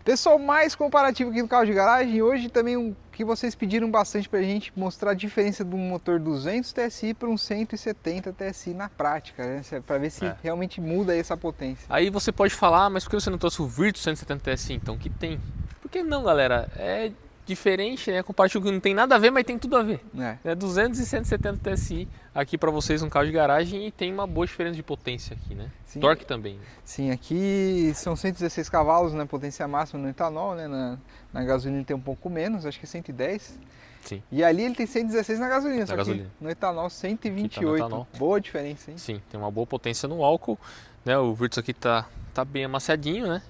Pessoal, mais comparativo aqui no carro de garagem. Hoje também que vocês pediram bastante pra gente mostrar a diferença de um motor 200 TSI para um 170 TSI na prática, né? Para ver se realmente muda essa potência. Aí você pode falar, mas por que você não trouxe o Virtus 170 TSI então? Que tem? Por que não, galera? É diferente, né? Comparativo que não tem nada a ver, mas tem tudo a ver. É 200 e 170 TSI aqui para vocês no carro de garagem e tem uma boa diferença de potência aqui, né? Sim. Torque também. Sim, aqui são 116 cavalos, né? Potência máxima no etanol, né? Na gasolina tem um pouco menos, acho que é 110. Sim. E ali ele tem 116 na gasolina, só gasolina. que no etanol 128. Tá no etanol. Boa diferença, hein? Sim, tem uma boa potência no álcool, né? O Virtus aqui tá bem amaciadinho, né?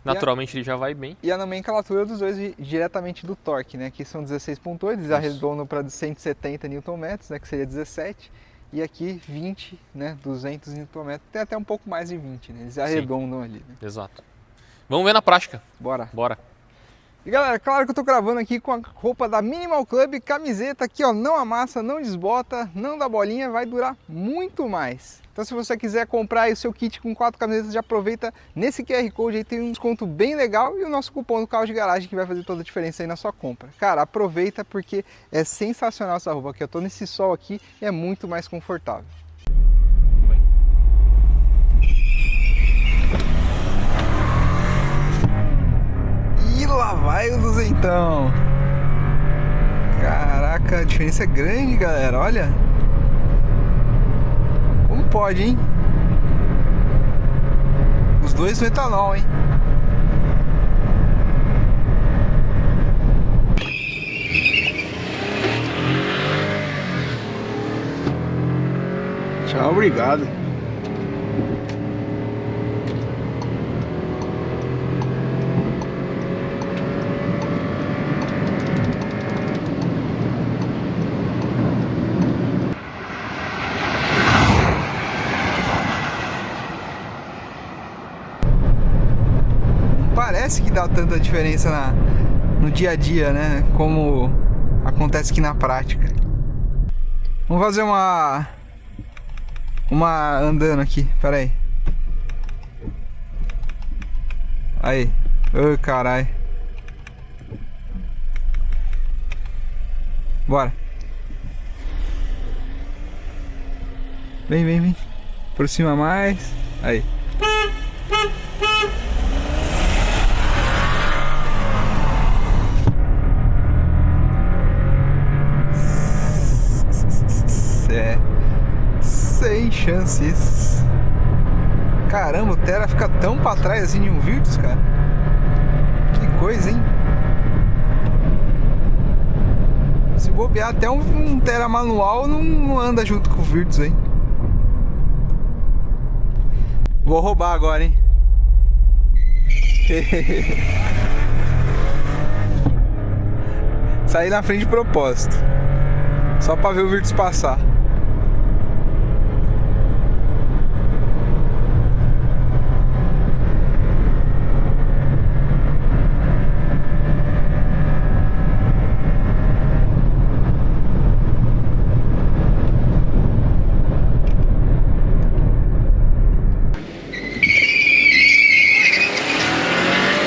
Naturalmente ele já vai bem. E a nomenclatura dos dois diretamente do torque, né? Aqui são 16.8, eles arredondam para 170 Nm, né? Que seria 17. E aqui 20, né? 200 Nm, tem até um pouco mais de 20, né? Eles arredondam ali, né? Exato. Vamos ver na prática. Bora. Bora. E galera, claro que eu tô gravando aqui com a roupa da Minimal Club, camiseta aqui ó, não amassa, não desbota, não dá bolinha, vai durar muito mais. Então se você quiser comprar aí o seu kit com 4 camisetas, já aproveita nesse QR Code aí, tem um desconto bem legal e o nosso cupom do carro de garagem que vai fazer toda a diferença aí na sua compra. Cara, aproveita porque é sensacional essa roupa aqui, eu tô nesse sol aqui e é muito mais confortável. E lá vai o duzentão. Caraca, a diferença é grande, galera, olha. Como pode, hein? Os dois no etanol, hein? Tchau, obrigado. Parece que dá tanta diferença no dia a dia, né? Como acontece aqui na prática. Vamos fazer uma andando aqui, pera aí. Aí, ô carai. Bora. Vem, vem, vem. Aproxima mais. Aí. Sem chances. Caramba, o Terra fica tão pra trás assim de um Virtus, cara. Que coisa, hein? Se bobear, até um Terra manual não anda junto com o Virtus, hein? Vou roubar agora, hein? Saí na frente de propósito. Só pra ver o Virtus passar.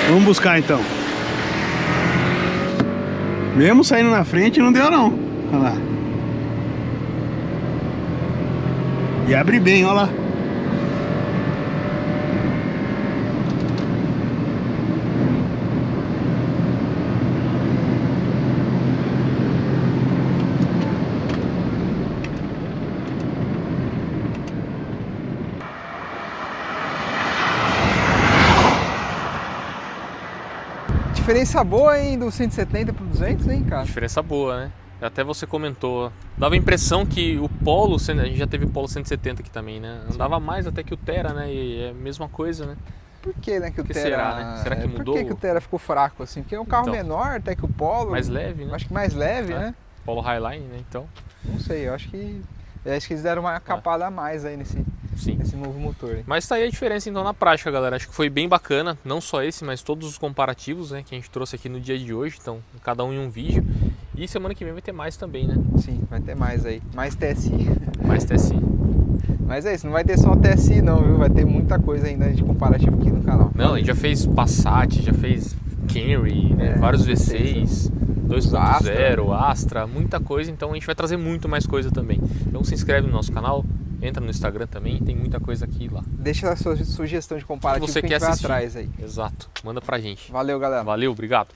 Vamos buscar então. Mesmo saindo na frente não deu não. Olha lá. E abre bem, olha lá. Diferença boa, hein, do 170 pro 200, hein, cara? Diferença boa, né? Até você comentou, dava a impressão que o Polo, a gente já teve o Polo 170 aqui também, né? Andava mais até que o Terra, né? E é a mesma coisa, né? Por que, né, que o Terra... será, né? Será que mudou? Por que o Terra ficou fraco, assim? Porque é um carro menor até que o Polo. Mais leve, né? Acho que mais leve, né? Polo Highline, né? Então... Não sei, eu acho que eles deram uma capada a mais aí nesse novo motor. Hein? Mas tá aí a diferença então na prática, galera. Acho que foi bem bacana, não só esse, mas todos os comparativos, né, que a gente trouxe aqui no dia de hoje. Então, cada um em um vídeo. E semana que vem vai ter mais também, né? Sim, vai ter mais aí. Mais TSI. Mais TSI. Mas é isso, não vai ter só TSI não, viu? Vai ter muita coisa ainda de comparativo aqui no canal. Não, a gente já fez Passat, já fez Camry, né? Vários V6, 2.0, Astra, muita coisa. Então a gente vai trazer muito mais coisa também. Então se inscreve no nosso canal, entra no Instagram também, tem muita coisa aqui lá. Deixa a sua sugestão de comparativo que você que quer a gente vai assistir. atrás aí. Exato, manda pra gente. Valeu, galera. Valeu, obrigado.